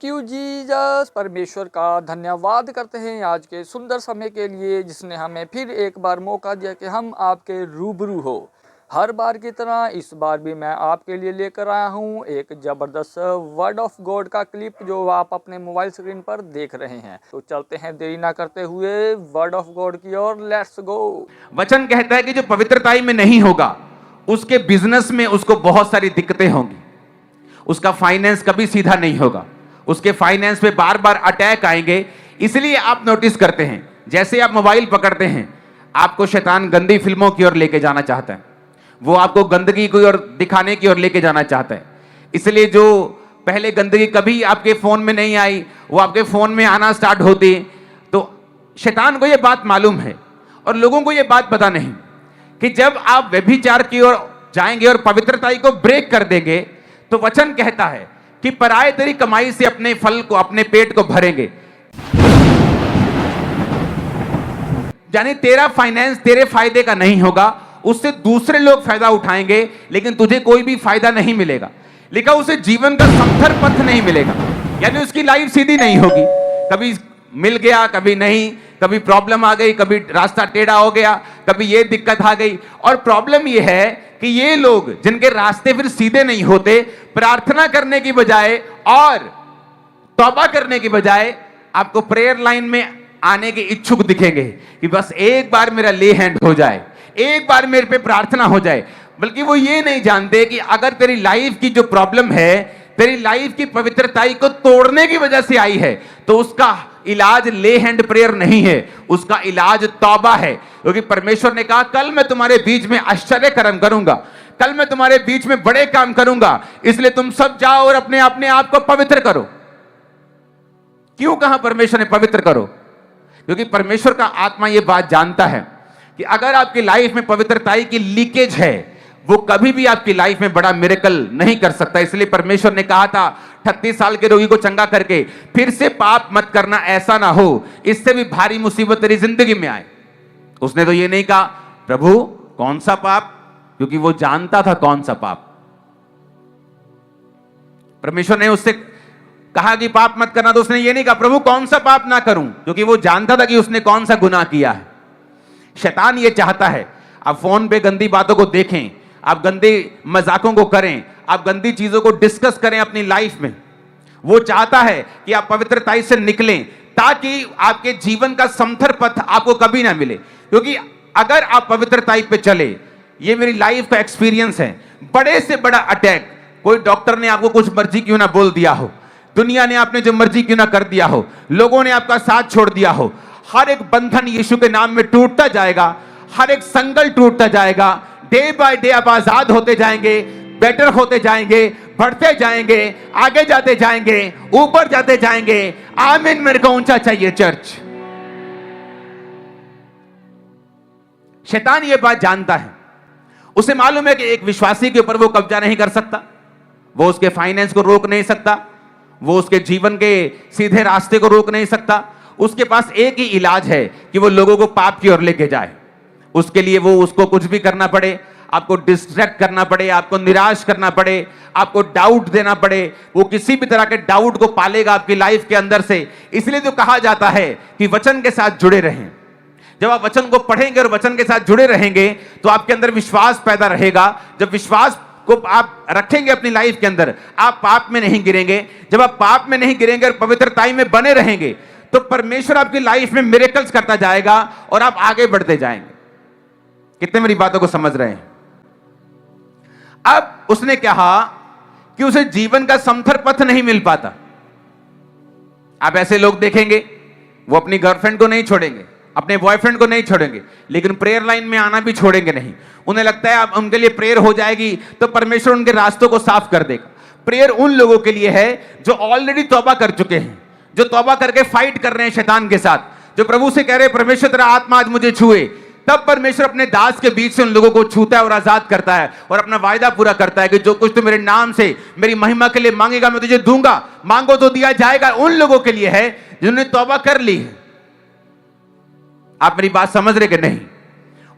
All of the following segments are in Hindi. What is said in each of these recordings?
क्यों जीसस परमेश्वर का धन्यवाद करते हैं आज के सुंदर समय के लिए जिसने हमें फिर एक बार मौका दिया कि हम आपके रूबरू हो। हर बार की तरह इस बार भी मैं आपके लिए लेकर आया हूँ एक ज़बरदस्त वर्ड ऑफ गॉड का क्लिप जो आप अपने मोबाइल स्क्रीन पर देख रहे हैं। तो चलते हैं देरी ना करते हुए वर्ड ऑफ गॉड की ओर, लेट्स गो। वचन कहता है कि जो पवित्रताई में नहीं होगा उसके बिजनेस में उसको बहुत सारी दिक्कतें होंगी, उसका फाइनेंस कभी सीधा नहीं होगा, उसके फाइनेंस पे बार बार अटैक आएंगे। इसलिए आप नोटिस करते हैं जैसे आप मोबाइल पकड़ते हैं आपको शैतान गंदी फिल्मों की ओर लेके जाना चाहता है, वो आपको गंदगी की ओर दिखाने की ओर लेके जाना चाहता है। इसलिए जो पहले गंदगी कभी आपके फोन में नहीं आई वो आपके फोन में आना स्टार्ट होती। तो शैतान को यह बात मालूम है और लोगों को यह बात पता नहीं कि जब आप व्यभिचार की ओर जाएंगे और पवित्रताई को ब्रेक कर देंगे तो वचन कहता है कि पराये तेरी कमाई से अपने फल को, अपने पेट को भरेंगे। यानी तेरा फाइनेंस तेरे फायदे का नहीं होगा, उससे दूसरे लोग फायदा उठाएंगे लेकिन तुझे कोई भी फायदा नहीं मिलेगा। लिखा उसे जीवन का समथर पथ नहीं मिलेगा, यानी उसकी लाइफ सीधी नहीं होगी। कभी मिल गया, कभी नहीं, कभी प्रॉब्लम आ गई, कभी रास्ता टेढ़ा हो गया, कभी ये दिक्कत आ गई। और प्रॉब्लम ये है कि ये लोग जिनके रास्ते फिर सीधे नहीं होते, प्रार्थना करने की बजाय और तौबा करने की बजाय आपको प्रेयर लाइन में आने के इच्छुक दिखेंगे कि बस एक बार मेरा ले हैंड हो जाए, एक बार मेरे पे प्रार्थना हो जाए। बल्कि वो ये नहीं जानते कि अगर तेरी लाइफ की जो प्रॉब्लम है तेरी लाइफ की पवित्रताई को तोड़ने की वजह से आई है तो उसका इलाज ले हैंड प्रेयर नहीं है, उसका इलाज तौबा है। क्योंकि परमेश्वर ने कहा कल मैं तुम्हारे बीच में आश्चर्य कर्म करूंगा, कल मैं तुम्हारे बीच में बड़े काम करूंगा, इसलिए तुम सब जाओ और अपने अपने आप को पवित्र करो। क्यों कहा परमेश्वर ने पवित्र करो? क्योंकि परमेश्वर का आत्मा यह बात जानता है कि अगर आपकी लाइफ में पवित्रताई की लीकेज है वो कभी भी आपकी लाइफ में बड़ा मिरेकल नहीं कर सकता। इसलिए परमेश्वर ने कहा था 38 साल के रोगी को चंगा करके फिर से पाप मत करना, ऐसा ना हो इससे भी भारी मुसीबत तेरी जिंदगी में आए। उसने तो ये नहीं कहा प्रभु कौन सा पाप, क्योंकि वो जानता था कौन सा पाप। परमेश्वर ने उससे कहा कि पाप मत करना, तो उसने ये नहीं कहा प्रभु कौन सा पाप ना करूं, क्योंकि वो जानता था कि उसने कौन सा गुनाह किया है। शैतान ये चाहता है आप फोन पे गंदी बातों को देखें, आप गंदे मजाकों को करें, आप गंदी चीजों को डिस्कस करें अपनी लाइफ में। वो चाहता है कि आप पवित्रताई से निकलें ताकि आपके जीवन का समथर पथ आपको कभी ना मिले। क्योंकि अगर आप पवित्रताई पे चले, ये मेरी लाइफ का एक्सपीरियंस है, बड़े से बड़ा अटैक, कोई डॉक्टर ने आपको कुछ मर्जी क्यों ना बोल दिया हो, दुनिया ने आपने जो मर्जी क्यों ना कर दिया हो, लोगों ने आपका साथ छोड़ दिया हो, हर एक बंधन यीशु के नाम में टूटता जाएगा, हर एक संगल टूटता जाएगा। डे बाय डे आप आजाद होते जाएंगे, बेटर होते जाएंगे, बढ़ते जाएंगे, आगे जाते जाएंगे, ऊपर जाते जाएंगे। आमीन। मेरे को ऊंचा चाहिए चर्च। शैतान ये बात जानता है, उसे मालूम है कि एक विश्वासी के ऊपर वो कब्जा नहीं कर सकता, वो उसके फाइनेंस को रोक नहीं सकता, वो उसके जीवन के सीधे रास्ते को रोक नहीं सकता। उसके पास एक ही इलाज है कि वो लोगों को पाप की ओर लेके जाए। उसके लिए वो उसको कुछ भी करना पड़े, आपको डिस्ट्रैक्ट करना पड़े, आपको निराश करना पड़े, आपको डाउट देना पड़े, वो किसी भी तरह के डाउट को पालेगा आपकी लाइफ के अंदर से। इसलिए तो कहा जाता है कि वचन के साथ जुड़े रहें। जब आप वचन को पढ़ेंगे और वचन के साथ जुड़े रहेंगे तो आपके अंदर विश्वास पैदा रहेगा। जब विश्वास को आप रखेंगे अपनी लाइफ के अंदर, आप पाप में नहीं गिरेंगे। जब आप पाप में नहीं गिरेंगे और पवित्रताई में बने रहेंगे तो परमेश्वर आपकी लाइफ में मिरेकल्स करता जाएगा और आप आगे बढ़ते जाएंगे। कितने मेरी बातों को समझ रहे हैं? अब उसने कहा कि उसे जीवन का समथर पथ नहीं मिल पाता। आप ऐसे लोग देखेंगे वो अपनी गर्लफ्रेंड को नहीं छोड़ेंगे, अपने बॉयफ्रेंड को नहीं छोड़ेंगे, लेकिन प्रेयर लाइन में आना भी छोड़ेंगे नहीं। उन्हें लगता है अब उनके लिए प्रेयर हो जाएगी तो परमेश्वर उनके रास्तों को साफ कर देगा। प्रेयर उन लोगों के लिए है जो ऑलरेडी तौबा कर चुके हैं, जो तौबा करके फाइट कर रहे हैं शैतान के साथ, जो प्रभु से कह रहे हैं परमेश्वर तेरा आत्मा आज मुझे छुए। तब परमेश्वर अपने दास के बीच से उन लोगों को छूता है और आजाद करता है और अपना वायदा पूरा करता है कि जो कुछ तू मेरे नाम से मेरी महिमा के लिए मांगेगा मैं तुझे दूंगा, मांगो तो दिया जाएगा। उन लोगों के लिए है जिन्होंने तौबा कर ली है। आप मेरी बात समझ रहे कि नहीं?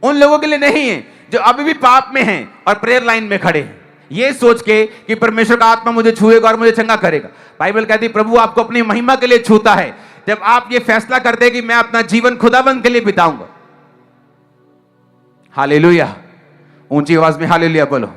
उन लोगों के लिए नहीं है जो अभी भी पाप में हैं और प्रेयर लाइन में खड़े हैं। ये सोच के कि परमेश्वर का आत्मा मुझे छुएगा और मुझे चंगा करेगा। बाइबल कहती है प्रभु आपको अपनी महिमा के लिए छूता है जब आप ये फैसला करते हैं कि मैं अपना जीवन खुदाबंद के लिए बिताऊंगा। हालेलुया, ऊंची आवाज में हालेलुया बोलो।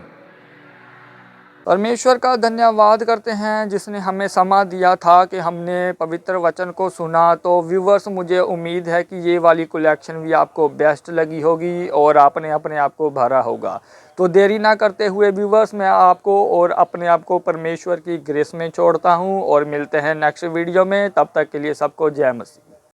परमेश्वर का धन्यवाद करते हैं जिसने हमें समा दिया था कि हमने पवित्र वचन को सुना। तो व्यूवर्स, मुझे उम्मीद है कि ये वाली कलेक्शन भी आपको बेस्ट लगी होगी और आपने अपने आप को भरा होगा। तो देरी ना करते हुए व्यूवर्स, मैं आपको और अपने आप को परमेश्वर की ग्रेस में छोड़ता हूँ और मिलते हैं नेक्स्ट वीडियो में। तब तक के लिए सबको जय मसीह।